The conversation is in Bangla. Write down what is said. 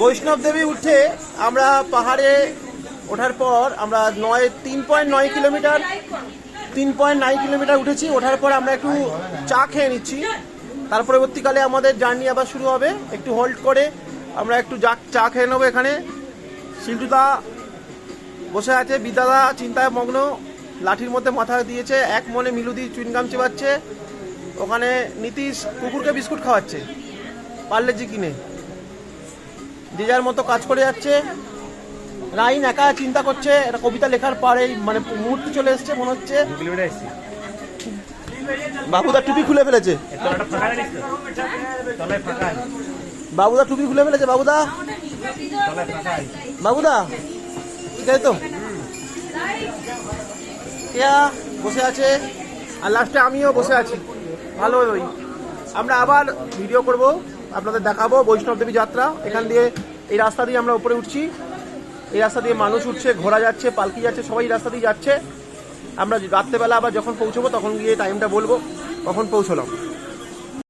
বৈষ্ণব দেবী উঠে আমরা পাহাড়ে ওঠার পর আমরা 3.9 কিলোমিটার 3.9 কিলোমিটার উঠেছি। ওঠার পর আমরা একটু চা খেয়ে নিচ্ছি। তার পরবর্তীকালে আমাদের জার্নি আবার শুরু হবে। একটু হোল্ড করে আমরা একটু চা খেয়ে নেবো। এখানে শিল্টুদা বসে আছে, বিদ্যাদা চিন্তায় মগ্ন, লাঠির মধ্যে মাথা দিয়েছে, এক মনে মিলুদি চুইনগাম চেবাচ্ছে। ওখানে নীতিশ কুকুরকে বিস্কুট খাওয়াচ্ছে পার্লেজি কিনে, যে যার মতো কাজ করে যাচ্ছে। রাইন একা চিন্তা করছে, একটা কবিতা লেখার পরে মানে মুহূর্তে চলে এসছে মনে হচ্ছে। বাবুদা টুপি খুলে ফেলেছে, বাবুদা টুপি খুলে ফেলেছে। বাবুদা বাবুদা ঠিক আছে তো, কেয়া বসে আছে আর লাস্টে আমিও বসে আছি। ভালো ওই আমরা আবার ভিডিও করব, আপনাদের দেখাবো বৈষ্ণব দেবী যাত্রা। এখান দিয়ে এই রাস্তা দিয়ে আমরা উপরে উঠছি, এই রাস্তা দিয়ে মানুষ উঠছে, ঘোড়া যাচ্ছে, পালকি যাচ্ছে, সবাই রাস্তা দিয়ে যাচ্ছে। আমরা রাত্রেবেলা আবার যখন পৌঁছবো তখন গিয়ে টাইমটা বলবো কখন পৌঁছলাম।